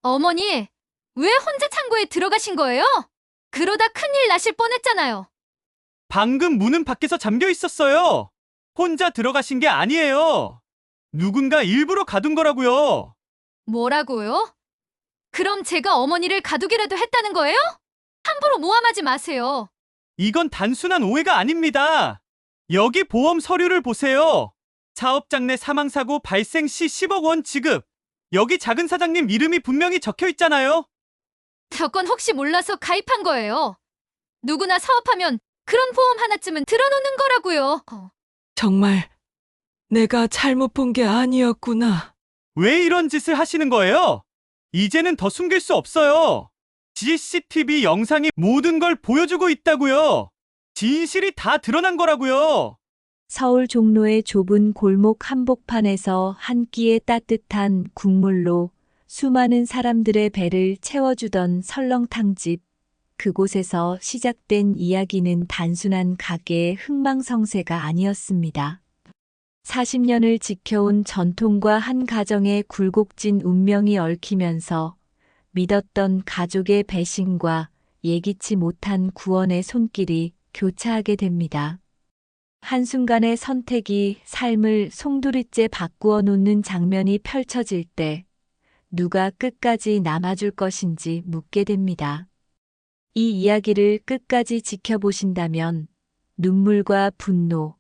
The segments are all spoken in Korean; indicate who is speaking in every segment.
Speaker 1: 어머니, 왜 혼자 창고에 들어가신 거예요? 그러다 큰일 나실 뻔했잖아요.
Speaker 2: 방금 문은 밖에서 잠겨 있었어요. 혼자 들어가신 게 아니에요. 누군가 일부러 가둔 거라고요.
Speaker 1: 뭐라고요? 그럼 제가 어머니를 가두기라도 했다는 거예요? 함부로 모함하지 마세요.
Speaker 2: 이건 단순한 오해가 아닙니다. 여기 보험 서류를 보세요. 사업장내 사망사고 발생 시 10억 원 지급. 여기 작은 사장님 이름이 분명히 적혀 있잖아요.
Speaker 1: 저건 혹시 몰라서 가입한 거예요. 누구나 사업하면 그런 보험 하나쯤은 들어놓는 거라고요.
Speaker 3: 정말 내가 잘못 본 게 아니었구나.
Speaker 2: 왜 이런 짓을 하시는 거예요? 이제는 더 숨길 수 없어요. CCTV 영상이 모든 걸 보여주고 있다고요. 진실이 다 드러난 거라고요.
Speaker 4: 서울 종로의 좁은 골목 한복판에서 한 끼의 따뜻한 국물로 수많은 사람들의 배를 채워주던 설렁탕집. 그곳에서 시작된 이야기는 단순한 가게의 흥망성쇠가 아니었습니다. 40년을 지켜온 전통과 한 가정의 굴곡진 운명이 얽히면서 믿었던 가족의 배신과 예기치 못한 구원의 손길이 교차하게 됩니다. 한순간의 선택이 삶을 송두리째 바꾸어 놓는 장면이 펼쳐질 때 누가 끝까지 남아줄 것인지 묻게 됩니다. 이 이야기를 끝까지 지켜보신다면 눈물과 분노,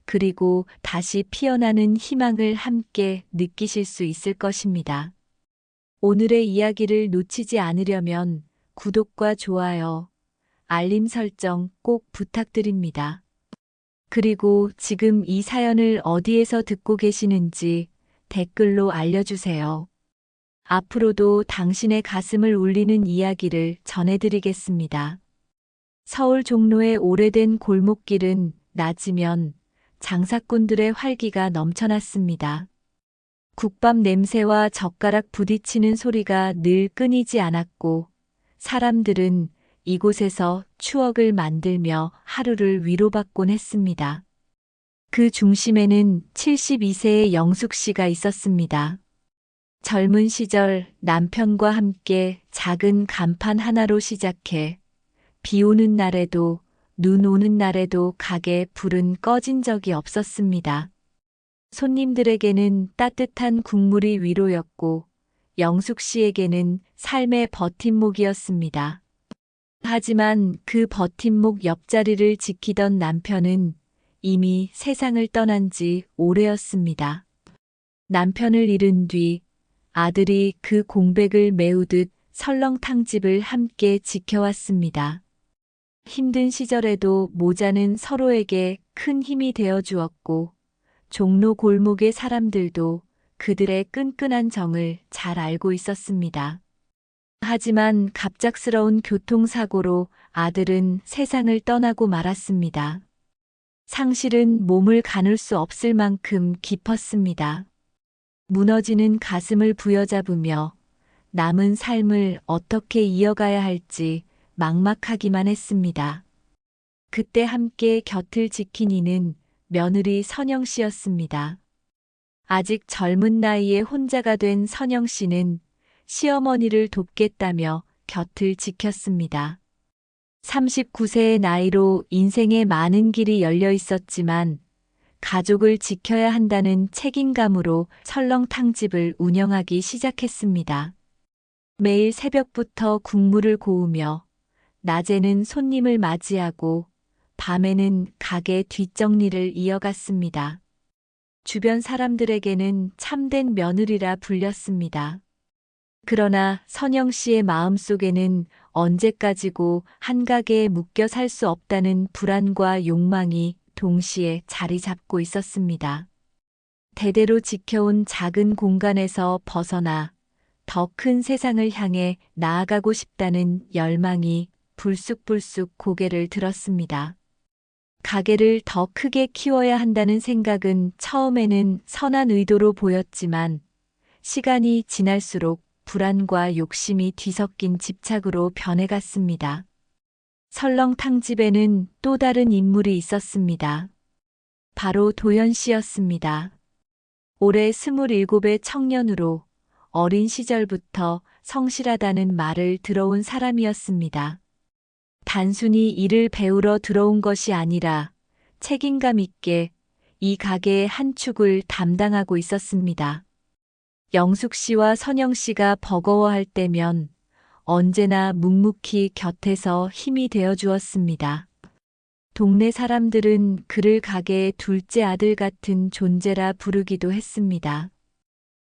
Speaker 4: 그리고 다시 피어나는 희망을 함께 느끼실 수 있을 것입니다. 오늘의 이야기를 놓치지 않으려면 구독과 좋아요, 알림 설정 꼭 부탁드립니다. 그리고 지금 이 사연을 어디에서 듣고 계시는지 댓글로 알려주세요. 앞으로도 당신의 가슴을 울리는 이야기를 전해드리겠습니다. 서울 종로의 오래된 골목길은 낮이면 장사꾼들의 활기가 넘쳐났습니다. 국밥 냄새와 젓가락 부딪히는 소리가 늘 끊이지 않았고 사람들은 이곳에서 추억을 만들며 하루를 위로받곤 했습니다. 그 중심에는 72세의 영숙 씨가 있었습니다. 젊은 시절 남편과 함께 작은 간판 하나로 시작해 비 오는 날에도 눈 오는 날에도 가게 불은 꺼진 적이 없었습니다. 손님들에게는 따뜻한 국물이 위로였고 영숙 씨에게는 삶의 버팀목이었습니다. 하지만 그 버팀목 옆자리를 지키던 남편은 이미 세상을 떠난 지 오래였습니다. 남편을 잃은 뒤 아들이 그 공백을 메우듯 설렁탕집을 함께 지켜왔습니다. 힘든 시절에도 모자는 서로에게 큰 힘이 되어 주었고 종로 골목의 사람들도 그들의 끈끈한 정을 잘 알고 있었습니다. 하지만 갑작스러운 교통사고로 아들은 세상을 떠나고 말았습니다. 상실은 몸을 가눌 수 없을 만큼 깊었습니다. 무너지는 가슴을 부여잡으며 남은 삶을 어떻게 이어가야 할지 막막하기만 했습니다. 그때 함께 곁을 지킨 이는 며느리 선영 씨였습니다. 아직 젊은 나이에 혼자가 된 선영 씨는 시어머니를 돕겠다며 곁을 지켰습니다. 39세의 나이로 인생에 많은 길이 열려 있었지만 가족을 지켜야 한다는 책임감으로 설렁탕집을 운영하기 시작했습니다. 매일 새벽부터 국물을 고우며 낮에는 손님을 맞이하고 밤에는 가게 뒷정리를 이어갔습니다. 주변 사람들에게는 참된 며느리라 불렸습니다. 그러나 선영 씨의 마음속에는 언제까지고 한 가게에 묶여 살 수 없다는 불안과 욕망이 동시에 자리 잡고 있었습니다. 대대로 지켜온 작은 공간에서 벗어나 더 큰 세상을 향해 나아가고 싶다는 열망이 불쑥불쑥 고개를 들었습니다. 가게를 더 크게 키워야 한다는 생각은 처음에는 선한 의도로 보였지만 시간이 지날수록 불안과 욕심이 뒤섞인 집착으로 변해갔습니다. 설렁탕집에는 또 다른 인물이 있었습니다. 바로 도연 씨였습니다. 올해 27의 청년으로 어린 시절부터 성실하다는 말을 들어온 사람이었습니다. 단순히 일을 배우러 들어온 것이 아니라 책임감 있게 이 가게의 한 축을 담당하고 있었습니다. 영숙 씨와 선영 씨가 버거워할 때면 언제나 묵묵히 곁에서 힘이 되어 주었습니다. 동네 사람들은 그를 가게의 둘째 아들 같은 존재라 부르기도 했습니다.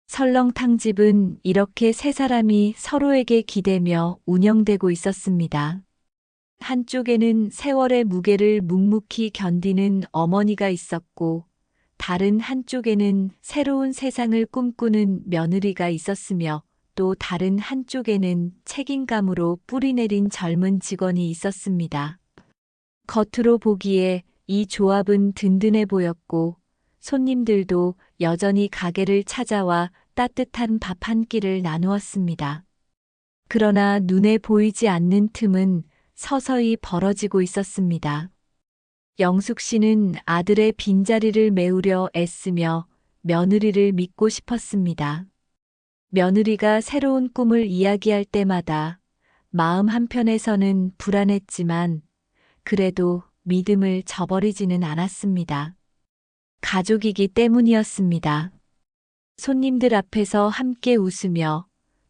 Speaker 4: 설렁탕집은 이렇게 세 사람이 서로에게 기대며 운영되고 있었습니다. 한쪽에는 세월의 무게를 묵묵히 견디는 어머니가 있었고, 다른 한쪽에는 새로운 세상을 꿈꾸는 며느리가 있었으며, 또 다른 한쪽에는 책임감으로 뿌리내린 젊은 직원이 있었습니다. 겉으로 보기에 이 조합은 든든해 보였고, 손님들도 여전히 가게를 찾아와 따뜻한 밥 한 끼를 나누었습니다. 그러나 눈에 보이지 않는 틈은 서서히 벌어지고 있었습니다. 영숙 씨는 아들의 빈자리를 메우려 애쓰며 며느리를 믿고 싶었습니다. 며느리가 새로운 꿈을 이야기할 때마다 마음 한편에서는 불안했지만 그래도 믿음을 저버리지는 않았습니다. 가족이기 때문이었습니다. 손님들 앞에서 함께 웃으며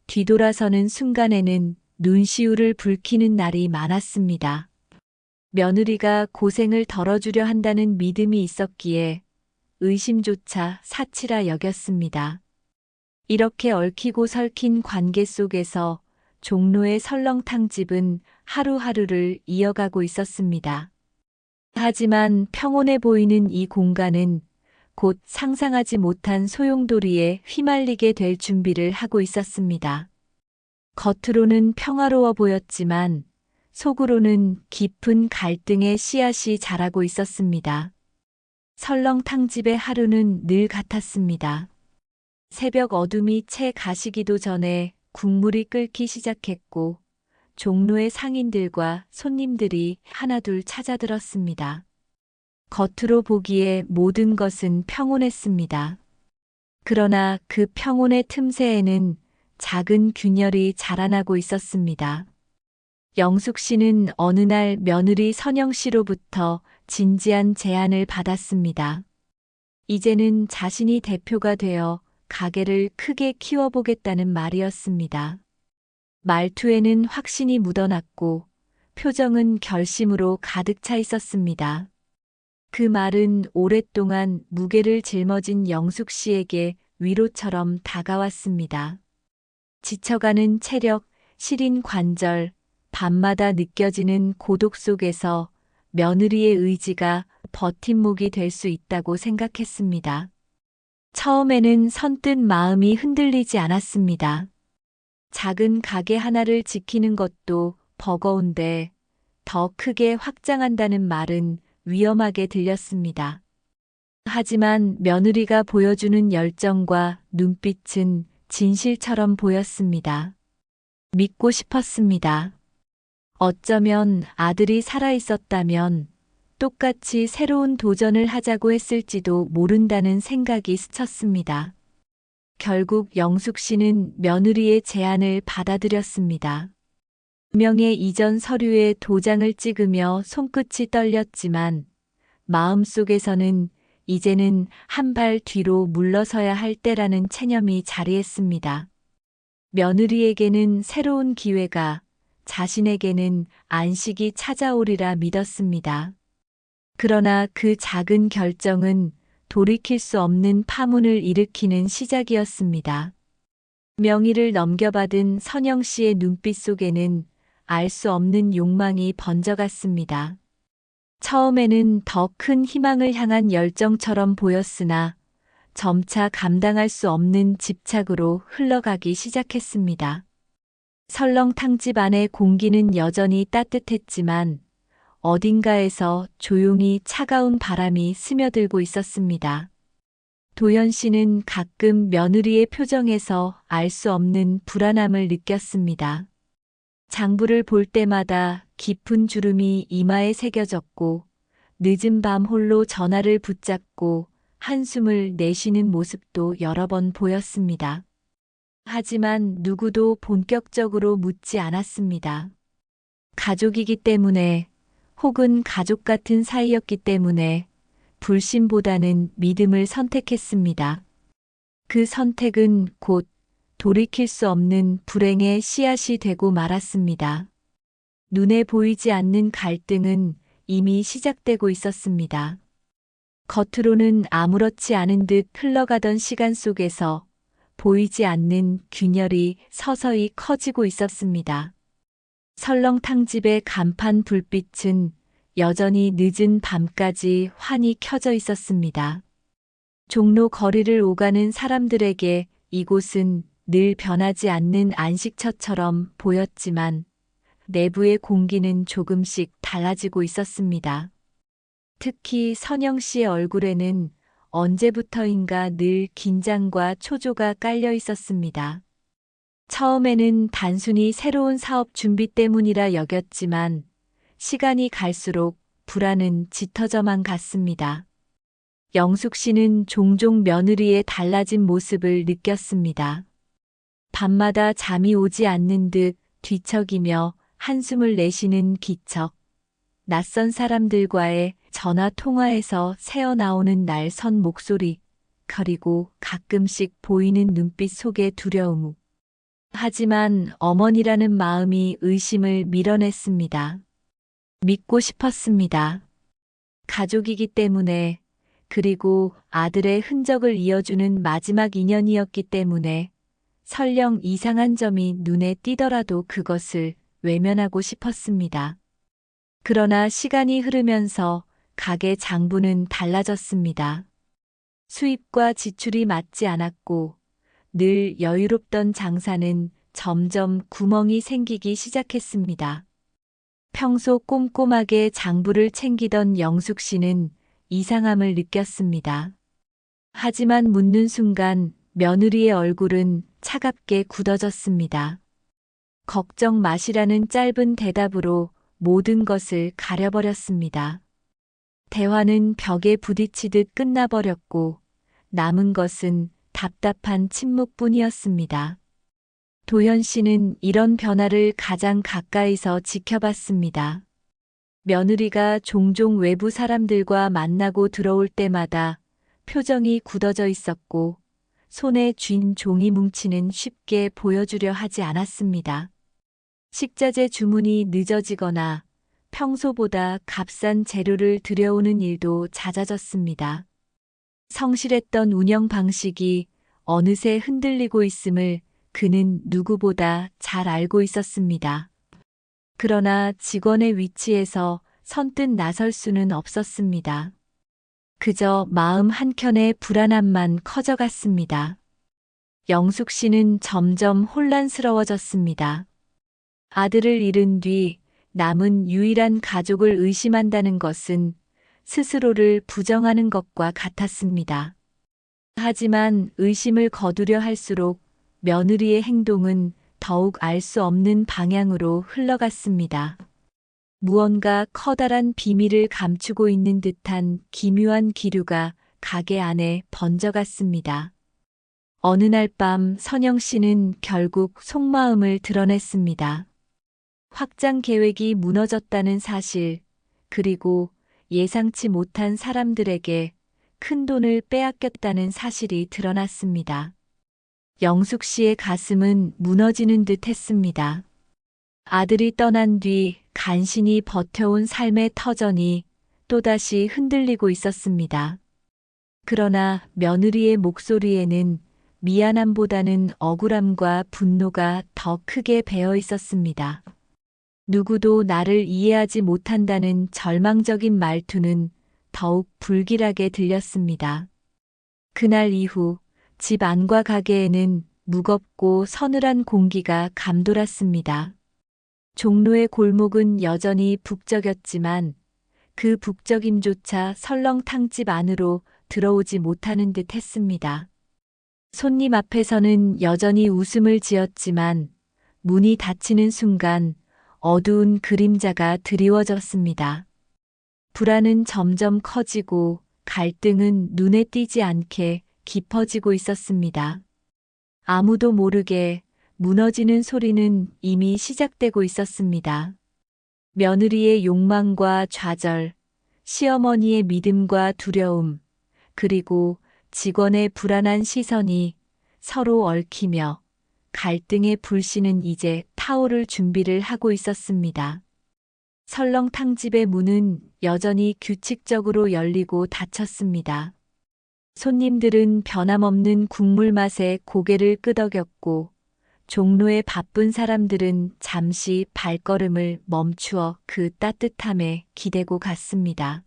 Speaker 4: 뒤돌아서는 순간에는 눈시울을 붉히는 날이 많았습니다. 며느리가 고생을 덜어주려 한다는 믿음이 있었기에 의심조차 사치라 여겼습니다. 이렇게 얽히고 설킨 관계 속에서 종로의 설렁탕집은 하루하루를 이어가고 있었습니다. 하지만 평온해 보이는 이 공간은 곧 상상하지 못한 소용돌이에 휘말리게 될 준비를 하고 있었습니다. 겉으로는 평화로워 보였지만 속으로는 깊은 갈등의 씨앗이 자라고 있었습니다. 설렁탕집의 하루는 늘 같았습니다. 새벽 어둠이 채 가시기도 전에 국물이 끓기 시작했고 종로의 상인들과 손님들이 하나둘 찾아들었습니다. 겉으로 보기에 모든 것은 평온했습니다. 그러나 그 평온의 틈새에는 작은 균열이 자라나고 있었습니다. 영숙 씨는 어느 날 며느리 선영 씨로부터 진지한 제안을 받았습니다. 이제는 자신이 대표가 되어 가게를 크게 키워보겠다는 말이었습니다. 말투에는 확신이 묻어났고 표정은 결심으로 가득 차 있었습니다. 그 말은 오랫동안 무게를 짊어진 영숙 씨에게 위로처럼 다가왔습니다. 지쳐가는 체력, 시린 관절, 밤마다 느껴지는 고독 속에서 며느리의 의지가 버팀목이 될 수 있다고 생각했습니다. 처음에는 선뜻 마음이 흔들리지 않았습니다. 작은 가게 하나를 지키는 것도 버거운데 더 크게 확장한다는 말은 위험하게 들렸습니다. 하지만 며느리가 보여주는 열정과 눈빛은 진실처럼 보였습니다. 믿고 싶었습니다. 어쩌면 아들이 살아있었다면 똑같이 새로운 도전을 하자고 했을지도 모른다는 생각이 스쳤습니다. 결국 영숙 씨는 며느리의 제안을 받아들였습니다. 분명의 이전 서류에 도장을 찍으며 손끝이 떨렸지만 마음속에서는 이제는 한 발 뒤로 물러서야 할 때라는 체념이 자리했습니다. 며느리에게는 새로운 기회가, 자신에게는 안식이 찾아오리라 믿었습니다. 그러나 그 작은 결정은 돌이킬 수 없는 파문을 일으키는 시작이었습니다. 명의를 넘겨받은 선영 씨의 눈빛 속에는 알 수 없는 욕망이 번져갔습니다. 처음에는 더 큰 희망을 향한 열정처럼 보였으나 점차 감당할 수 없는 집착으로 흘러가기 시작했습니다. 설렁탕집 안의 공기는 여전히 따뜻했지만 어딘가에서 조용히 차가운 바람이 스며들고 있었습니다. 도연 씨는 가끔 며느리의 표정에서 알 수 없는 불안함을 느꼈습니다. 장부를 볼 때마다 깊은 주름이 이마에 새겨졌고 늦은 밤 홀로 전화를 붙잡고 한숨을 내쉬는 모습도 여러 번 보였습니다. 하지만 누구도 본격적으로 묻지 않았습니다. 가족이기 때문에 혹은 가족 같은 사이였기 때문에 불신보다는 믿음을 선택했습니다. 그 선택은 곧 돌이킬 수 없는 불행의 씨앗이 되고 말았습니다. 눈에 보이지 않는 갈등은 이미 시작되고 있었습니다. 겉으로는 아무렇지 않은 듯 흘러가던 시간 속에서 보이지 않는 균열이 서서히 커지고 있었습니다. 설렁탕집의 간판 불빛은 여전히 늦은 밤까지 환히 켜져 있었습니다. 종로 거리를 오가는 사람들에게 이곳은 늘 변하지 않는 안식처처럼 보였지만 내부의 공기는 조금씩 달라지고 있었습니다. 특히 선영 씨의 얼굴에는 언제부터인가 늘 긴장과 초조가 깔려 있었습니다. 처음에는 단순히 새로운 사업 준비 때문이라 여겼지만 시간이 갈수록 불안은 짙어져만 갔습니다. 영숙 씨는 종종 며느리의 달라진 모습을 느꼈습니다. 밤마다 잠이 오지 않는 듯 뒤척이며 한숨을 내쉬는 기척, 낯선 사람들과의 전화 통화에서 새어나오는 날선 목소리, 그리고 가끔씩 보이는 눈빛 속의 두려움. 하지만 어머니라는 마음이 의심을 밀어냈습니다. 믿고 싶었습니다. 가족이기 때문에, 그리고 아들의 흔적을 이어주는 마지막 인연이었기 때문에 설령 이상한 점이 눈에 띄더라도 그것을 외면하고 싶었습니다. 그러나 시간이 흐르면서 가게 장부는 달라졌습니다. 수입과 지출이 맞지 않았고 늘 여유롭던 장사는 점점 구멍이 생기기 시작했습니다. 평소 꼼꼼하게 장부를 챙기던 영숙 씨는 이상함을 느꼈습니다. 하지만 묻는 순간 며느리의 얼굴은 차갑게 굳어졌습니다. 걱정 마시라는 짧은 대답으로 모든 것을 가려버렸습니다. 대화는 벽에 부딪히듯 끝나버렸고 남은 것은 답답한 침묵뿐이었습니다. 도현 씨는 이런 변화를 가장 가까이서 지켜봤습니다. 며느리가 종종 외부 사람들과 만나고 들어올 때마다 표정이 굳어져 있었고 손에 쥔 종이 뭉치는 쉽게 보여주려 하지 않았습니다. 식자재 주문이 늦어지거나 평소보다 값싼 재료를 들여오는 일도 잦아졌습니다. 성실했던 운영 방식이 어느새 흔들리고 있음을 그는 누구보다 잘 알고 있었습니다. 그러나 직원의 위치에서 선뜻 나설 수는 없었습니다. 그저 마음 한켠의 불안함만 커져갔습니다. 영숙 씨는 점점 혼란스러워졌습니다. 아들을 잃은 뒤 남은 유일한 가족을 의심한다는 것은 스스로를 부정하는 것과 같았습니다. 하지만 의심을 거두려 할수록 며느리의 행동은 더욱 알 수 없는 방향으로 흘러갔습니다. 무언가 커다란 비밀을 감추고 있는 듯한 기묘한 기류가 가게 안에 번져갔습니다. 어느 날 밤 선영 씨는 결국 속마음을 드러냈습니다. 확장 계획이 무너졌다는 사실, 그리고 예상치 못한 사람들에게 큰 돈을 빼앗겼다는 사실이 드러났습니다. 영숙 씨의 가슴은 무너지는 듯 했습니다. 아들이 떠난 뒤 간신히 버텨온 삶의 터전이 또다시 흔들리고 있었습니다. 그러나 며느리의 목소리에는 미안함보다는 억울함과 분노가 더 크게 배어 있었습니다. 누구도 나를 이해하지 못한다는 절망적인 말투는 더욱 불길하게 들렸습니다. 그날 이후 집 안과 가게에는 무겁고 서늘한 공기가 감돌았습니다. 종로의 골목은 여전히 북적였지만 그 북적임조차 설렁탕집 안으로 들어오지 못하는 듯 했습니다. 손님 앞에서는 여전히 웃음을 지었지만 문이 닫히는 순간 어두운 그림자가 드리워졌습니다. 불안은 점점 커지고 갈등은 눈에 띄지 않게 깊어지고 있었습니다. 아무도 모르게 무너지는 소리는 이미 시작되고 있었습니다. 며느리의 욕망과 좌절, 시어머니의 믿음과 두려움, 그리고 직원의 불안한 시선이 서로 얽히며 갈등의 불씨는 이제 타오를 준비를 하고 있었습니다. 설렁탕집의 문은 여전히 규칙적으로 열리고 닫혔습니다. 손님들은 변함없는 국물 맛에 고개를 끄덕였고, 종로의 바쁜 사람들은 잠시 발걸음을 멈추어 그 따뜻함에 기대고 갔습니다.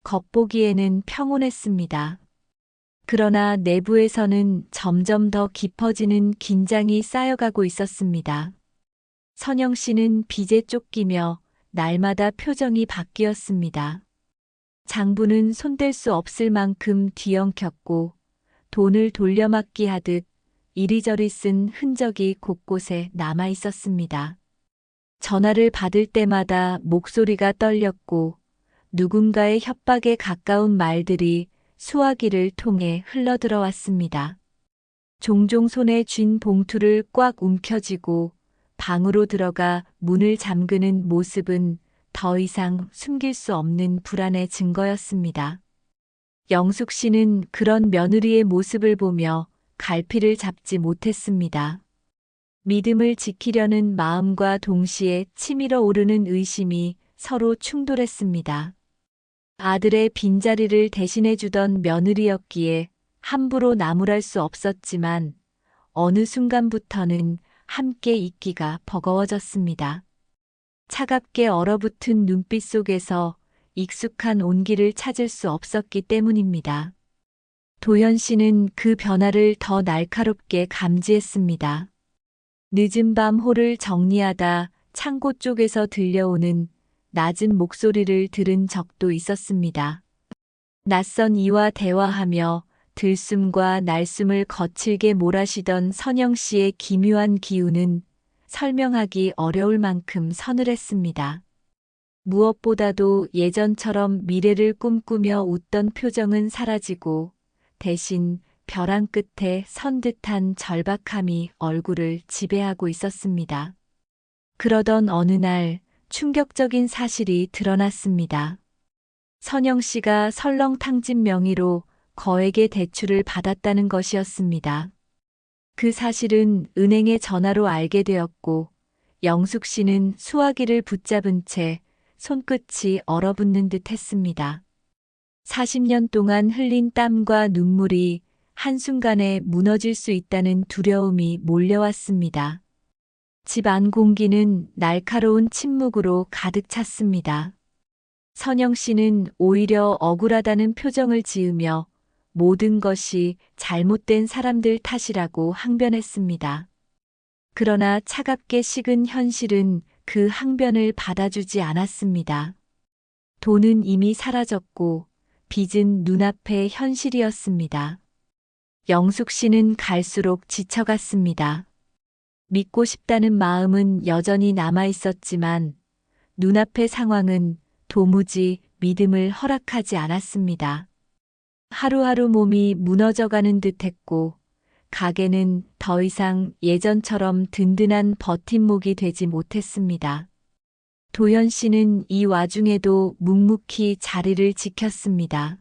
Speaker 4: 겉보기에는 평온했습니다. 그러나 내부에서는 점점 더 깊어지는 긴장이 쌓여가고 있었습니다. 선영 씨는 빚에 쫓기며 날마다 표정이 바뀌었습니다. 장부는 손댈 수 없을 만큼 뒤엉켰고, 돈을 돌려막기 하듯 이리저리 쓴 흔적이 곳곳에 남아 있었습니다. 전화를 받을 때마다 목소리가 떨렸고, 누군가의 협박에 가까운 말들이 수화기를 통해 흘러들어왔습니다. 종종 손에 쥔 봉투를 꽉 움켜쥐고 방으로 들어가 문을 잠그는 모습은 더 이상 숨길 수 없는 불안의 증거였습니다. 영숙 씨는 그런 며느리의 모습을 보며 갈피를 잡지 못했습니다. 믿음을 지키려는 마음과 동시에 치밀어 오르는 의심이 서로 충돌했습니다. 아들의 빈자리를 대신해주던 며느리였기에 함부로 나무랄 수 없었지만 어느 순간부터는 함께 있기가 버거워졌습니다. 차갑게 얼어붙은 눈빛 속에서 익숙한 온기를 찾을 수 없었기 때문입니다. 도현 씨는 그 변화를 더 날카롭게 감지했습니다. 늦은 밤 홀을 정리하다 창고 쪽에서 들려오는 낮은 목소리를 들은 적도 있었습니다. 낯선 이와 대화하며 들숨과 날숨을 거칠게 몰아쉬던 선영 씨의 기묘한 기운은 설명하기 어려울 만큼 서늘했습니다. 무엇보다도 예전처럼 미래를 꿈꾸며 웃던 표정은 사라지고 대신 벼랑 끝에 선 듯한 절박함이 얼굴을 지배하고 있었습니다. 그러던 어느 날 충격적인 사실이 드러났습니다. 선영 씨가 설렁탕집 명의로 거액의 대출을 받았다는 것이었습니다. 그 사실은 은행의 전화로 알게 되었고, 영숙 씨는 수화기를 붙잡은 채 손끝이 얼어붙는 듯 했습니다. 40년 동안 흘린 땀과 눈물이 한순간에 무너질 수 있다는 두려움이 몰려왔습니다. 집 안 공기는 날카로운 침묵으로 가득 찼습니다. 선영 씨는 오히려 억울하다는 표정을 지으며 모든 것이 잘못된 사람들 탓이라고 항변했습니다. 그러나 차갑게 식은 현실은 그 항변을 받아주지 않았습니다. 돈은 이미 사라졌고 빚은 눈앞의 현실이었습니다. 영숙 씨는 갈수록 지쳐갔습니다. 믿고 싶다는 마음은 여전히 남아 있었지만 눈앞의 상황은 도무지 믿음을 허락하지 않았습니다. 하루하루 몸이 무너져가는 듯했고 가게는 더 이상 예전처럼 든든한 버팀목이 되지 못했습니다. 도현 씨는 이 와중에도 묵묵히 자리를 지켰습니다.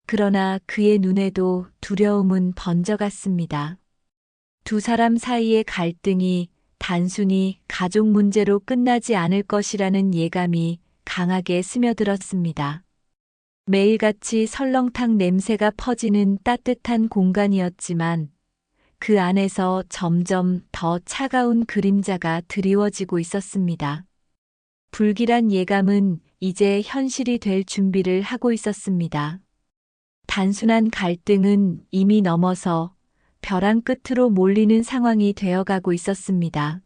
Speaker 4: 그러나 그의 눈에도 두려움은 번져갔습니다. 두 사람 사이의 갈등이 단순히 가족 문제로 끝나지 않을 것이라는 예감이 강하게 스며들었습니다. 매일같이 설렁탕 냄새가 퍼지는 따뜻한 공간이었지만 그 안에서 점점 더 차가운 그림자가 드리워지고 있었습니다. 불길한 예감은 이제 현실이 될 준비를 하고 있었습니다. 단순한 갈등은 이미 넘어서 벼랑 끝으로 몰리는 상황이 되어가고 있었습니다.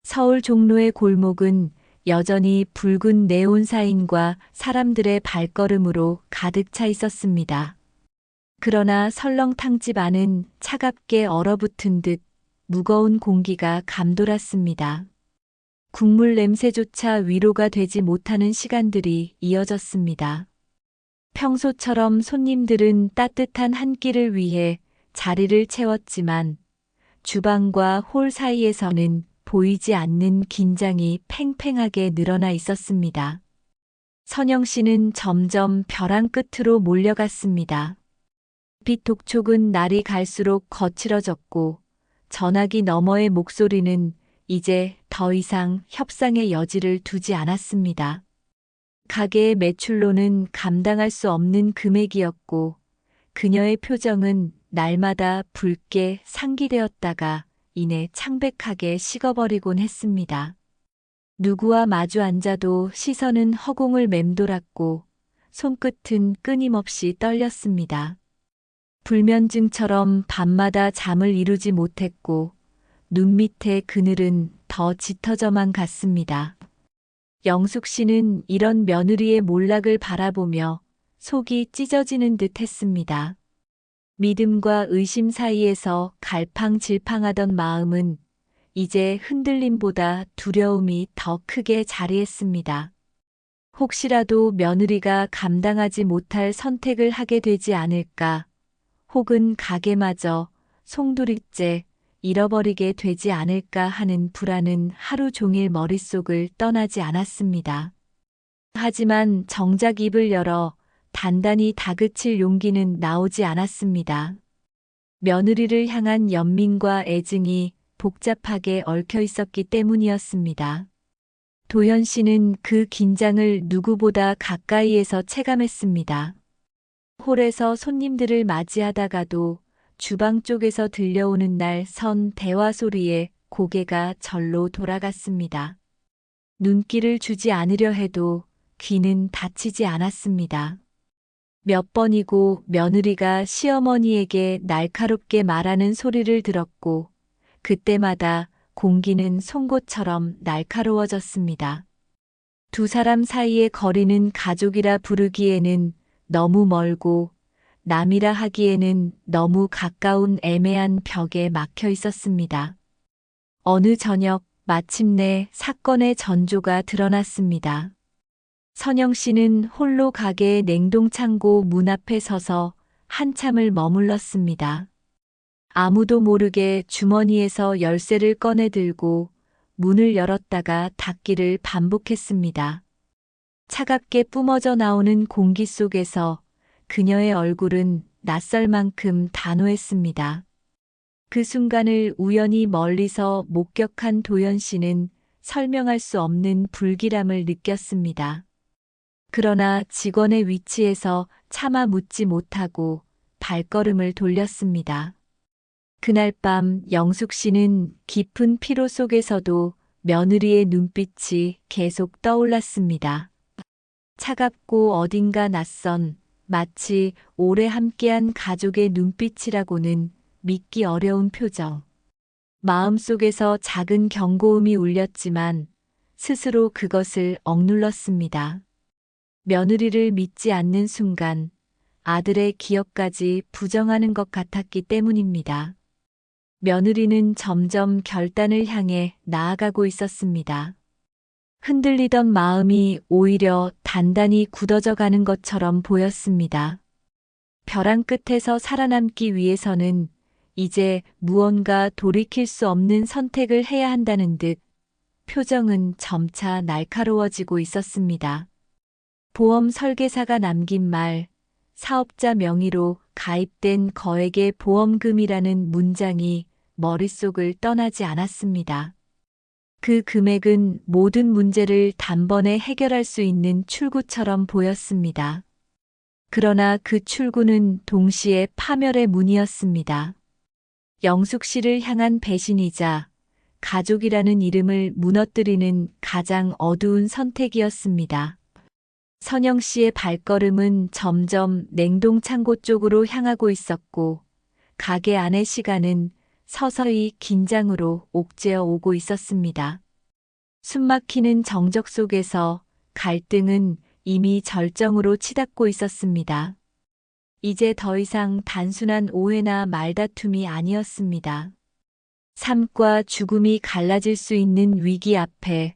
Speaker 4: 서울 종로의 골목은 여전히 붉은 네온 사인과 사람들의 발걸음으로 가득 차 있었습니다. 그러나 설렁탕집 안은 차갑게 얼어붙은 듯 무거운 공기가 감돌았습니다. 국물 냄새조차 위로가 되지 못하는 시간들이 이어졌습니다. 평소처럼 손님들은 따뜻한 한 끼를 위해 자리를 채웠지만 주방과 홀 사이에서는 보이지 않는 긴장이 팽팽하게 늘어나 있었습니다. 선영 씨는 점점 벼랑 끝으로 몰려갔습니다. 빛 독촉은 날이 갈수록 거칠어졌고 전화기 너머의 목소리는 이제 더 이상 협상의 여지를 두지 않았습니다. 가게의 매출로는 감당할 수 없는 금액이었고 그녀의 표정은 날마다 붉게 상기되었다가 이내 창백하게 식어버리곤 했습니다. 누구와 마주 앉아도 시선은 허공을 맴돌았고 손끝은 끊임없이 떨렸습니다. 불면증처럼 밤마다 잠을 이루지 못했고 눈 밑의 그늘은 더 짙어져만 갔습니다. 영숙 씨는 이런 며느리의 몰락을 바라보며 속이 찢어지는 듯 했습니다. 믿음과 의심 사이에서 갈팡질팡하던 마음은 이제 흔들림보다 두려움이 더 크게 자리했습니다. 혹시라도 며느리가 감당하지 못할 선택을 하게 되지 않을까, 혹은 가게마저 송두리째 잃어버리게 되지 않을까 하는 불안은 하루 종일 머릿속을 떠나지 않았습니다. 하지만 정작 입을 열어 단단히 다그칠 용기는 나오지 않았습니다. 며느리를 향한 연민과 애증이 복잡하게 얽혀 있었기 때문이었습니다. 도현 씨는 그 긴장을 누구보다 가까이에서 체감했습니다. 홀에서 손님들을 맞이하다가도 주방 쪽에서 들려오는 날 대화 소리에 고개가 절로 돌아갔습니다. 눈길을 주지 않으려 해도 귀는 닫히지 않았습니다. 몇 번이고 며느리가 시어머니에게 날카롭게 말하는 소리를 들었고 그때마다 공기는 송곳처럼 날카로워졌습니다. 두 사람 사이의 거리는 가족이라 부르기에는 너무 멀고 남이라 하기에는 너무 가까운 애매한 벽에 막혀 있었습니다. 어느 저녁 마침내 사건의 전조가 드러났습니다. 선영 씨는 홀로 가게의 냉동창고 문 앞에 서서 한참을 머물렀습니다. 아무도 모르게 주머니에서 열쇠를 꺼내 들고 문을 열었다가 닫기를 반복했습니다. 차갑게 뿜어져 나오는 공기 속에서 그녀의 얼굴은 낯설 만큼 단호했습니다. 그 순간을 우연히 멀리서 목격한 도연 씨는 설명할 수 없는 불길함을 느꼈습니다. 그러나 직원의 위치에서 차마 묻지 못하고 발걸음을 돌렸습니다. 그날 밤 영숙 씨는 깊은 피로 속에서도 며느리의 눈빛이 계속 떠올랐습니다. 차갑고 어딘가 낯선 마치 오래 함께한 가족의 눈빛이라고는 믿기 어려운 표정. 마음속에서 작은 경고음이 울렸지만 스스로 그것을 억눌렀습니다. 며느리를 믿지 않는 순간 아들의 기억까지 부정하는 것 같았기 때문입니다. 며느리는 점점 결단을 향해 나아가고 있었습니다. 흔들리던 마음이 오히려 단단히 굳어져 가는 것처럼 보였습니다. 벼랑 끝에서 살아남기 위해서는 이제 무언가 돌이킬 수 없는 선택을 해야 한다는 듯 표정은 점차 날카로워지고 있었습니다. 보험 설계사가 남긴 말, 사업자 명의로 가입된 거액의 보험금이라는 문장이 머릿속을 떠나지 않았습니다. 그 금액은 모든 문제를 단번에 해결할 수 있는 출구처럼 보였습니다. 그러나 그 출구는 동시에 파멸의 문이었습니다. 영숙 씨를 향한 배신이자 가족이라는 이름을 무너뜨리는 가장 어두운 선택이었습니다. 선영 씨의 발걸음은 점점 냉동창고 쪽으로 향하고 있었고 가게 안의 시간은 서서히 긴장으로 옥죄어 오고 있었습니다. 숨막히는 정적 속에서 갈등은 이미 절정으로 치닫고 있었습니다. 이제 더 이상 단순한 오해나 말다툼이 아니었습니다. 삶과 죽음이 갈라질 수 있는 위기 앞에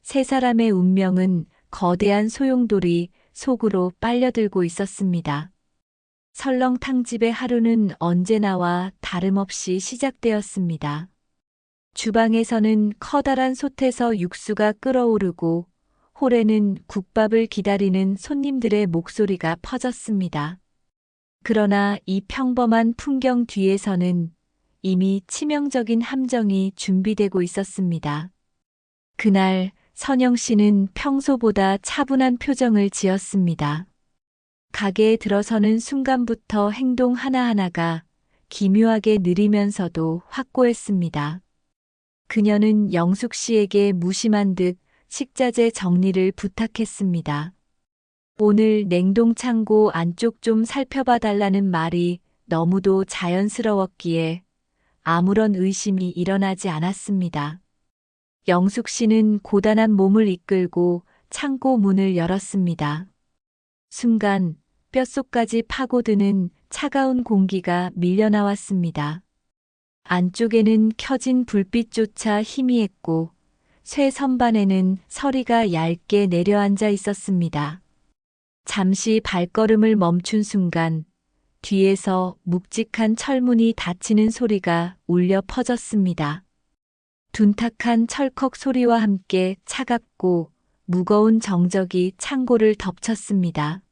Speaker 4: 세 사람의 운명은 거대한 소용돌이 속으로 빨려들고 있었습니다. 설렁탕집의 하루는 언제나와 다름없이 시작되었습니다. 주방에서는 커다란 솥에서 육수가 끓어오르고 홀에는 국밥을 기다리는 손님들의 목소리가 퍼졌습니다. 그러나 이 평범한 풍경 뒤에서는 이미 치명적인 함정이 준비되고 있었습니다. 그날 선영 씨는 평소보다 차분한 표정을 지었습니다. 가게에 들어서는 순간부터 행동 하나하나가 기묘하게 느리면서도 확고했습니다. 그녀는 영숙 씨에게 무심한 듯 식자재 정리를 부탁했습니다. 오늘 냉동창고 안쪽 좀 살펴봐 달라는 말이 너무도 자연스러웠기에 아무런 의심이 일어나지 않았습니다. 영숙 씨는 고단한 몸을 이끌고 창고 문을 열었습니다. 순간 뼛속까지 파고드는 차가운 공기가 밀려나왔습니다. 안쪽에는 켜진 불빛조차 희미했고 쇠 선반에는 서리가 얇게 내려앉아 있었습니다. 잠시 발걸음을 멈춘 순간 뒤에서 묵직한 철문이 닫히는 소리가 울려 퍼졌습니다. 둔탁한 철컥 소리와 함께 차갑고 무거운 정적이 창고를 덮쳤습니다.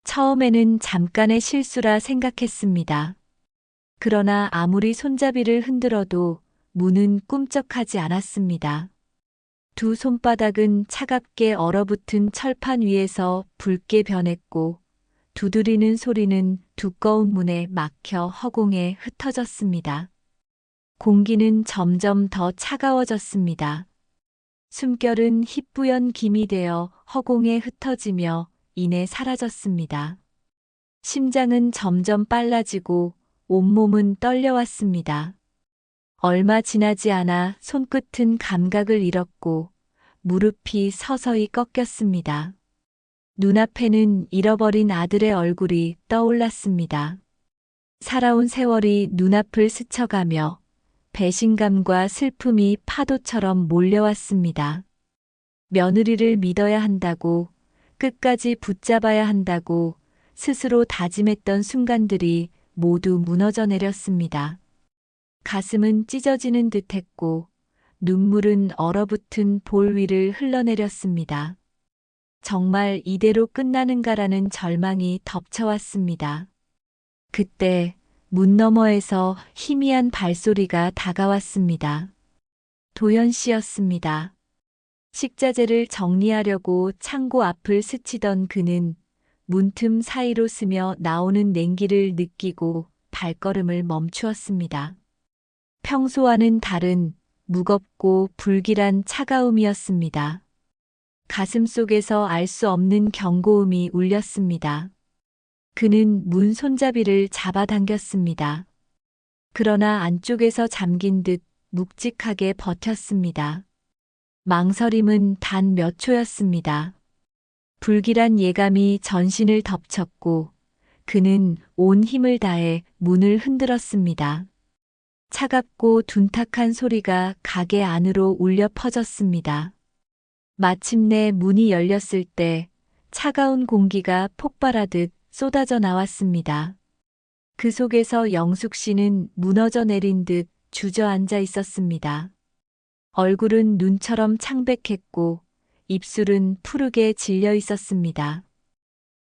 Speaker 4: 처음에는 잠깐의 실수라 생각했습니다. 그러나 아무리 손잡이를 흔들어도 문은 꿈쩍하지 않았습니다. 두 손바닥은 차갑게 얼어붙은 철판 위에서 붉게 변했고 두드리는 소리는 두꺼운 문에 막혀 허공에 흩어졌습니다. 공기는 점점 더 차가워졌습니다. 숨결은 희뿌연 김이 되어 허공에 흩어지며 이내 사라졌습니다. 심장은 점점 빨라지고 온몸은 떨려왔습니다. 얼마 지나지 않아 손끝은 감각을 잃었고 무릎이 서서히 꺾였습니다. 눈앞에는 잃어버린 아들의 얼굴이 떠올랐습니다. 살아온 세월이 눈앞을 스쳐가며 배신감과 슬픔이 파도처럼 몰려왔습니다. 며느리를 믿어야 한다고, 끝까지 붙잡아야 한다고 스스로 다짐했던 순간들이 모두 무너져 내렸습니다. 가슴은 찢어지는 듯했고 눈물은 얼어붙은 볼 위를 흘러내렸습니다. 정말 이대로 끝나는가라는 절망이 덮쳐왔습니다. 그때 문 너머에서 희미한 발소리가 다가왔습니다. 도현 씨였습니다. 식자재를 정리하려고 창고 앞을 스치던 그는 문틈 사이로 스며 나오는 냉기를 느끼고 발걸음을 멈추었습니다. 평소와는 다른 무겁고 불길한 차가움이었습니다. 가슴 속에서 알 수 없는 경고음이 울렸습니다. 그는 문 손잡이를 잡아당겼습니다. 그러나 안쪽에서 잠긴 듯 묵직하게 버텼습니다. 망설임은 단 몇 초였습니다. 불길한 예감이 전신을 덮쳤고 그는 온 힘을 다해 문을 흔들었습니다. 차갑고 둔탁한 소리가 가게 안으로 울려 퍼졌습니다. 마침내 문이 열렸을 때 차가운 공기가 폭발하듯 쏟아져 나왔습니다. 그 속에서 영숙 씨는 무너져 내린 듯 주저앉아 있었습니다. 얼굴은 눈처럼 창백했고 입술은 푸르게 질려 있었습니다.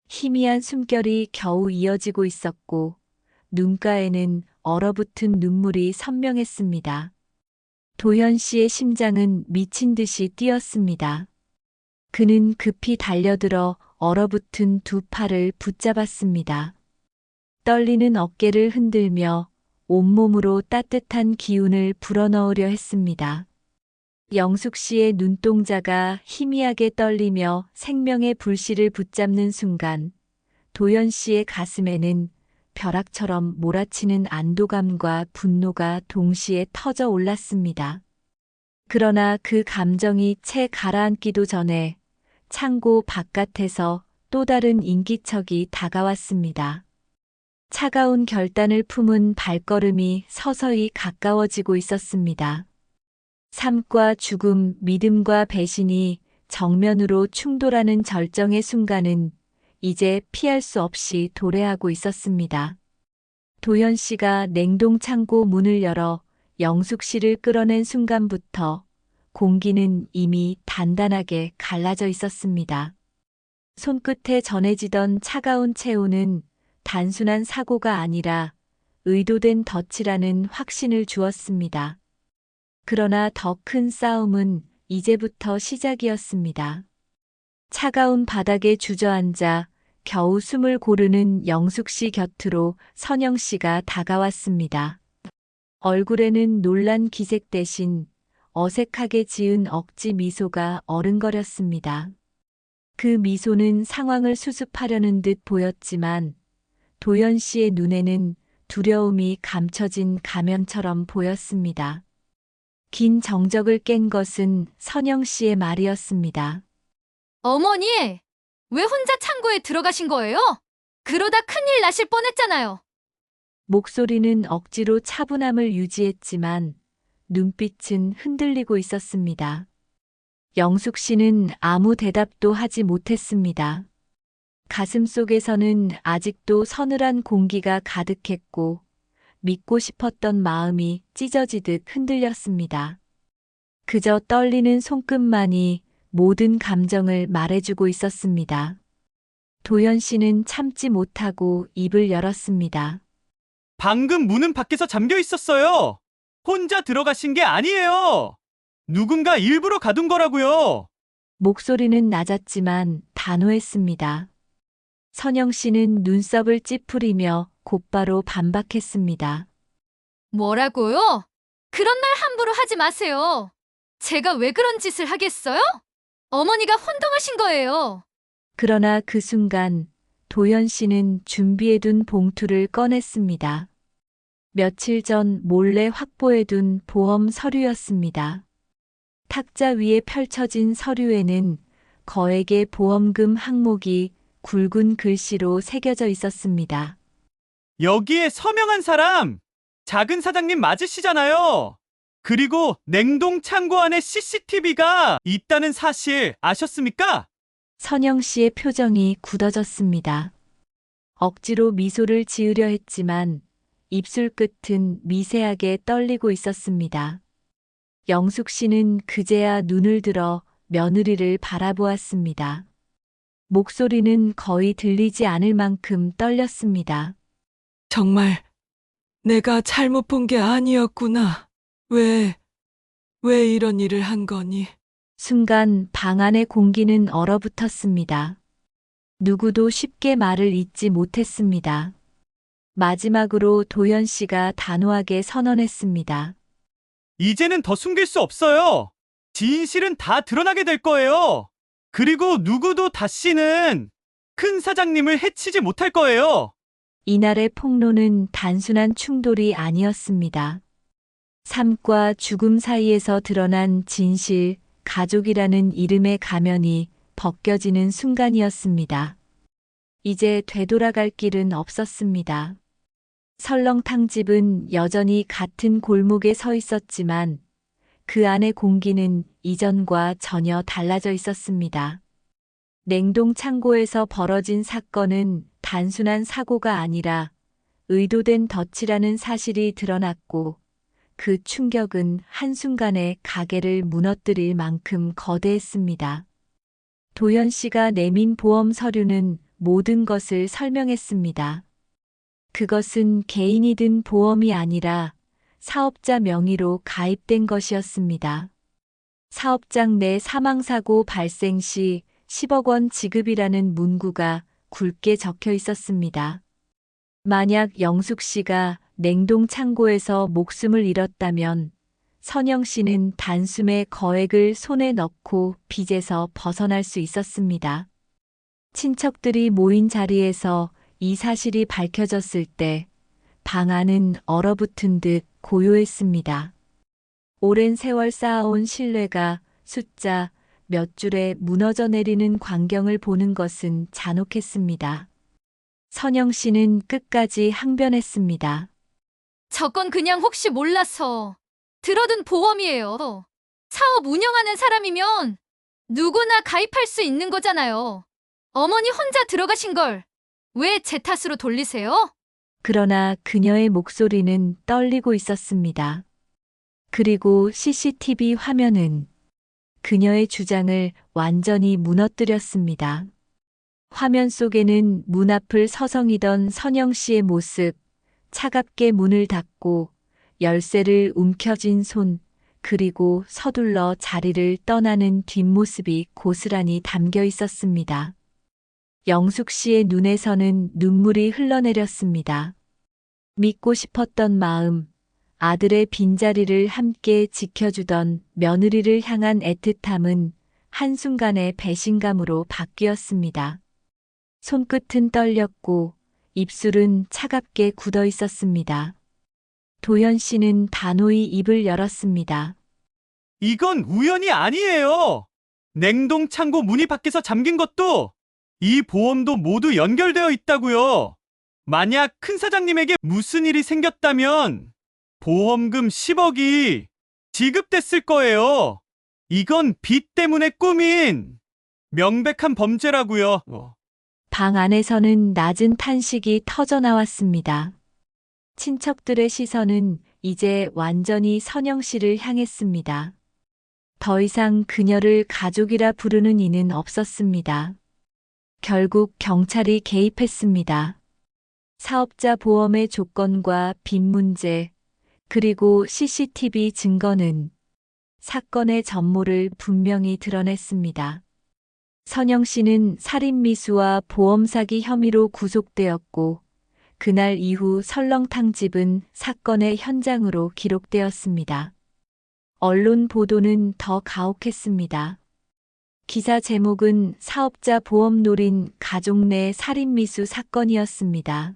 Speaker 4: 희미한 숨결이 겨우 이어지고 있었고 눈가에는 얼어붙은 눈물이 선명했습니다. 도현 씨의 심장은 미친 듯이 뛰었습니다. 그는 급히 달려들어 얼어붙은 두 팔을 붙잡았습니다. 떨리는 어깨를 흔들며 온몸으로 따뜻한 기운을 불어넣으려 했습니다. 영숙 씨의 눈동자가 희미하게 떨리며 생명의 불씨를 붙잡는 순간 도현 씨의 가슴에는 벼락처럼 몰아치는 안도감과 분노가 동시에 터져 올랐습니다. 그러나 그 감정이 채 가라앉기도 전에 창고 바깥에서 또 다른 인기척이 다가왔습니다. 차가운 결단을 품은 발걸음이 서서히 가까워지고 있었습니다. 삶과 죽음, 믿음과 배신이 정면으로 충돌하는 절정의 순간은 이제 피할 수 없이 도래하고 있었습니다. 도현 씨가 냉동 창고 문을 열어 영숙 씨를 끌어낸 순간부터 공기는 이미 단단하게 갈라져 있었습니다. 손끝에 전해지던 차가운 체온은 단순한 사고가 아니라 의도된 덫이라는 확신을 주었습니다. 그러나 더 큰 싸움은 이제부터 시작이었습니다. 차가운 바닥에 주저앉아 겨우 숨을 고르는 영숙 씨 곁으로 선영 씨가 다가왔습니다. 얼굴에는 놀란 기색 대신 어색하게 지은 억지 미소가 어른거렸습니다. 그 미소는 상황을 수습하려는 듯 보였지만 도연 씨의 눈에는 두려움이 감춰진 가면처럼 보였습니다. 긴 정적을 깬 것은 선영 씨의 말이었습니다.
Speaker 1: 어머니, 왜 혼자 창고에 들어가신 거예요? 그러다 큰일 나실 뻔했잖아요.
Speaker 4: 목소리는 억지로 차분함을 유지했지만 눈빛은 흔들리고 있었습니다. 영숙 씨는 아무 대답도 하지 못했습니다. 가슴 속에서는 아직도 서늘한 공기가 가득했고 믿고 싶었던 마음이 찢어지듯 흔들렸습니다. 그저 떨리는 손끝만이 모든 감정을 말해주고 있었습니다. 도연 씨는 참지 못하고 입을 열었습니다.
Speaker 2: 방금 문은 밖에서 잠겨 있었어요. 혼자 들어가신 게 아니에요. 누군가 일부러 가둔 거라고요.
Speaker 4: 목소리는 낮았지만 단호했습니다. 선영 씨는 눈썹을 찌푸리며 곧바로 반박했습니다.
Speaker 1: 뭐라고요? 그런 말 함부로 하지 마세요. 제가 왜 그런 짓을 하겠어요? 어머니가 혼동하신 거예요.
Speaker 4: 그러나 그 순간 도연 씨는 준비해둔 봉투를 꺼냈습니다. 며칠 전 몰래 확보해둔 보험 서류였습니다. 탁자 위에 펼쳐진 서류에는 거액의 보험금 항목이 굵은 글씨로 새겨져 있었습니다.
Speaker 2: 여기에 서명한 사람, 작은 사장님 맞으시잖아요. 그리고 냉동 창고 안에 CCTV가 있다는 사실 아셨습니까?
Speaker 4: 선영 씨의 표정이 굳어졌습니다. 억지로 미소를 지으려 했지만 입술 끝은 미세하게 떨리고 있었습니다. 영숙 씨는 그제야 눈을 들어 며느리를 바라보았습니다. 목소리는 거의 들리지 않을 만큼 떨렸습니다.
Speaker 3: 정말 내가 잘못 본 게 아니었구나. 왜 이런 일을 한 거니?
Speaker 4: 순간 방 안의 공기는 얼어붙었습니다. 누구도 쉽게 말을 잇지 못했습니다. 마지막으로 도연 씨가 단호하게 선언했습니다.
Speaker 2: 이제는 더 숨길 수 없어요. 진실은 다 드러나게 될 거예요. 그리고 누구도 다시는 큰 사장님을 해치지 못할 거예요.
Speaker 4: 이날의 폭로는 단순한 충돌이 아니었습니다. 삶과 죽음 사이에서 드러난 진실, 가족이라는 이름의 가면이 벗겨지는 순간이었습니다. 이제 되돌아갈 길은 없었습니다. 설렁탕 집은 여전히 같은 골목에 서 있었지만 그 안의 공기는 이전과 전혀 달라져 있었습니다. 냉동 창고에서 벌어진 사건은 단순한 사고가 아니라 의도된 덫이라는 사실이 드러났고 그 충격은 한순간에 가게를 무너뜨릴 만큼 거대했습니다. 도연 씨가 내민 보험 서류는 모든 것을 설명했습니다. 그것은 개인이 든 보험이 아니라 사업자 명의로 가입된 것이었습니다. 사업장 내 사망사고 발생 시 10억 원 지급이라는 문구가 굵게 적혀 있었습니다. 만약 영숙 씨가 냉동 창고에서 목숨을 잃었다면 선영 씨는 단숨에 거액을 손에 넣고 빚에서 벗어날 수 있었습니다. 친척들이 모인 자리에서 이 사실이 밝혀졌을 때 방 안은 얼어붙은 듯 고요했습니다. 오랜 세월 쌓아온 신뢰가 숫자 몇 줄에 무너져 내리는 광경을 보는 것은 잔혹했습니다. 선영 씨는 끝까지 항변했습니다.
Speaker 1: 저건 그냥 혹시 몰라서 들어둔 보험이에요. 사업 운영하는 사람이면 누구나 가입할 수 있는 거잖아요. 어머니 혼자 들어가신 걸 왜 제 탓으로 돌리세요?
Speaker 4: 그러나 그녀의 목소리는 떨리고 있었습니다. 그리고 CCTV 화면은 그녀의 주장을 완전히 무너뜨렸습니다. 화면 속에는 문 앞을 서성이던 선영 씨의 모습, 차갑게 문을 닫고 열쇠를 움켜쥔 손, 그리고 서둘러 자리를 떠나는 뒷모습이 고스란히 담겨 있었습니다. 영숙 씨의 눈에서는 눈물이 흘러내렸습니다. 믿고 싶었던 마음, 아들의 빈자리를 함께 지켜주던 며느리를 향한 애틋함은 한순간에 배신감으로 바뀌었습니다. 손끝은 떨렸고 입술은 차갑게 굳어 있었습니다. 도현 씨는 단호히 입을 열었습니다.
Speaker 2: 이건 우연이 아니에요. 냉동 창고 문이 밖에서 잠긴 것도 이 보험도 모두 연결되어 있다고요. 만약 큰 사장님에게 무슨 일이 생겼다면 보험금 10억이 지급됐을 거예요. 이건 빚 때문에 꾸민 명백한 범죄라고요.
Speaker 4: 방 안에서는 낮은 탄식이 터져 나왔습니다. 친척들의 시선은 이제 완전히 선영 씨를 향했습니다. 더 이상 그녀를 가족이라 부르는 이는 없었습니다. 결국 경찰이 개입했습니다. 사업자 보험의 조건과 빚 문제, 그리고 CCTV 증거는 사건의 전모를 분명히 드러냈습니다. 선영 씨는 살인미수와 보험 사기 혐의로 구속되었고, 그날 이후 설렁탕 집은 사건의 현장으로 기록되었습니다. 언론 보도는 더 가혹했습니다. 기사 제목은 사업자 보험 노린 가족 내 살인미수 사건이었습니다.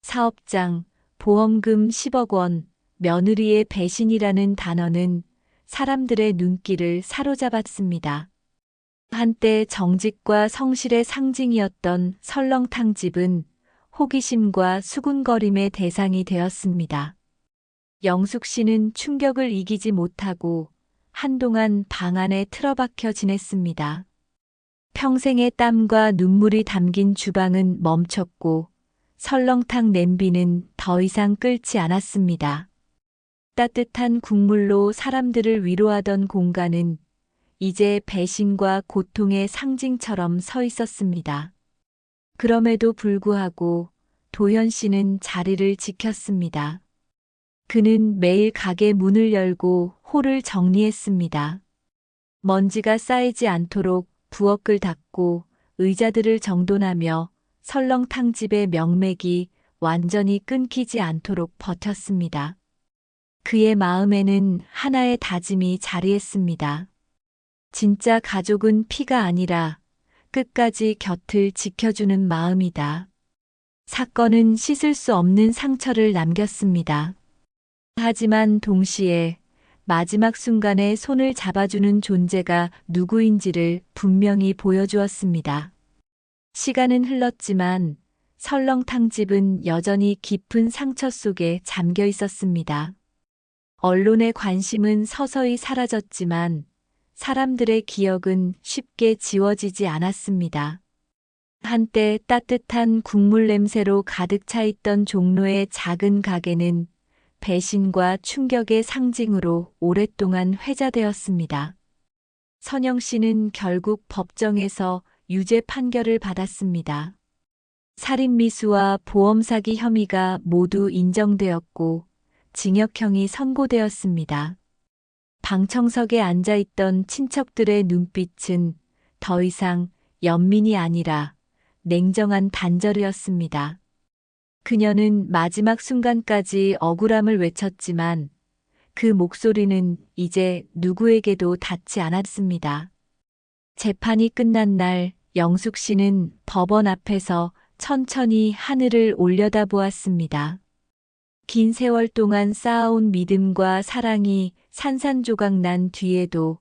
Speaker 4: 사업장, 보험금 10억 원, 며느리의 배신이라는 단어는 사람들의 눈길을 사로잡았습니다. 한때 정직과 성실의 상징이었던 설렁탕 집은 호기심과 수군거림의 대상이 되었습니다. 영숙 씨는 충격을 이기지 못하고 한동안 방 안에 틀어박혀 지냈습니다. 평생의 땀과 눈물이 담긴 주방은 멈췄고 설렁탕 냄비는 더 이상 끓지 않았습니다. 따뜻한 국물로 사람들을 위로하던 공간은 이제 배신과 고통의 상징처럼 서 있었습니다. 그럼에도 불구하고 도현 씨는 자리를 지켰습니다. 그는 매일 가게 문을 열고 홀을 정리했습니다. 먼지가 쌓이지 않도록 부엌을 닦고 의자들을 정돈하며 설렁탕집의 명맥이 완전히 끊기지 않도록 버텼습니다. 그의 마음에는 하나의 다짐이 자리했습니다. 진짜 가족은 피가 아니라 끝까지 곁을 지켜주는 마음이다. 사건은 씻을 수 없는 상처를 남겼습니다. 하지만 동시에 마지막 순간에 손을 잡아주는 존재가 누구인지를 분명히 보여주었습니다. 시간은 흘렀지만 설렁탕집은 여전히 깊은 상처 속에 잠겨 있었습니다. 언론의 관심은 서서히 사라졌지만 사람들의 기억은 쉽게 지워지지 않았습니다. 한때 따뜻한 국물 냄새로 가득 차 있던 종로의 작은 가게는 배신과 충격의 상징으로 오랫동안 회자되었습니다. 선영 씨는 결국 법정에서 유죄 판결을 받았습니다. 살인미수와 보험 사기 혐의가 모두 인정되었고 징역형이 선고되었습니다. 방청석에 앉아있던 친척들의 눈빛은 더 이상 연민이 아니라 냉정한 단절이었습니다. 그녀는 마지막 순간까지 억울함을 외쳤지만 그 목소리는 이제 누구에게도 닿지 않았습니다. 재판이 끝난 날 영숙 씨는 법원 앞에서 천천히 하늘을 올려다보았습니다. 긴 세월 동안 쌓아온 믿음과 사랑이 산산조각 난 뒤에도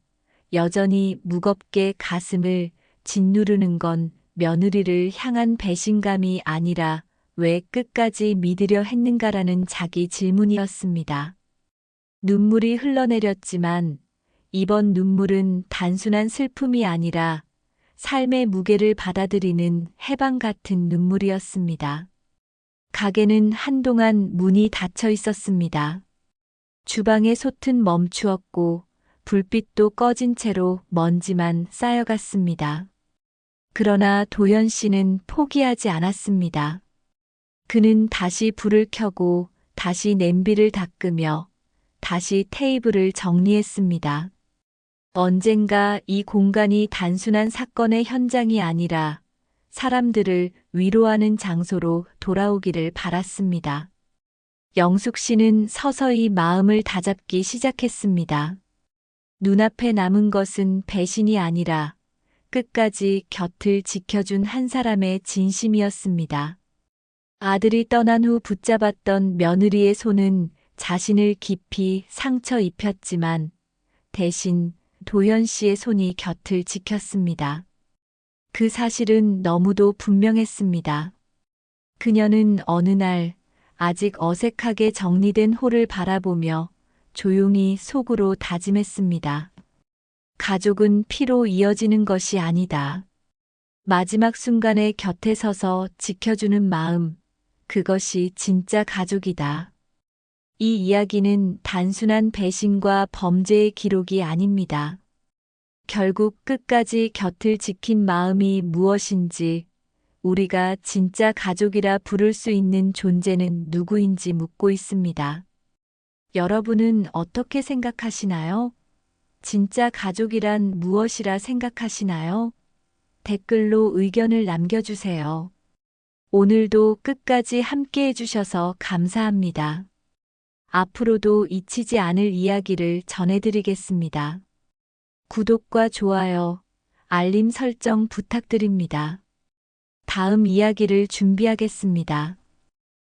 Speaker 4: 여전히 무겁게 가슴을 짓누르는 건 며느리를 향한 배신감이 아니라 왜 끝까지 믿으려 했는가라는 자기 질문이었습니다. 눈물이 흘러내렸지만 이번 눈물은 단순한 슬픔이 아니라 삶의 무게를 받아들이는 해방 같은 눈물이었습니다. 가게는 한동안 문이 닫혀 있었습니다. 주방의 솥은 멈추었고 불빛도 꺼진 채로 먼지만 쌓여갔습니다. 그러나 도현 씨는 포기하지 않았습니다. 그는 다시 불을 켜고 다시 냄비를 닦으며 다시 테이블을 정리했습니다. 언젠가 이 공간이 단순한 사건의 현장이 아니라 사람들을 위로하는 장소로 돌아오기를 바랐습니다. 영숙 씨는 서서히 마음을 다잡기 시작했습니다. 눈앞에 남은 것은 배신이 아니라 끝까지 곁을 지켜준 한 사람의 진심이었습니다. 아들이 떠난 후 붙잡았던 며느리의 손은 자신을 깊이 상처 입혔지만 대신 도현 씨의 손이 곁을 지켰습니다. 그 사실은 너무도 분명했습니다. 그녀는 어느 날 아직 어색하게 정리된 홀을 바라보며 조용히 속으로 다짐했습니다. 가족은 피로 이어지는 것이 아니다. 마지막 순간에 곁에 서서 지켜주는 마음, 그것이 진짜 가족이다. 이 이야기는 단순한 배신과 범죄의 기록이 아닙니다. 결국 끝까지 곁을 지킨 마음이 무엇인지, 우리가 진짜 가족이라 부를 수 있는 존재는 누구인지 묻고 있습니다. 여러분은 어떻게 생각하시나요? 진짜 가족이란 무엇이라 생각하시나요? 댓글로 의견을 남겨주세요. 오늘도 끝까지 함께 해주셔서 감사합니다. 앞으로도 잊히지 않을 이야기를 전해드리겠습니다. 구독과 좋아요, 알림 설정 부탁드립니다. 다음 이야기를 준비하겠습니다.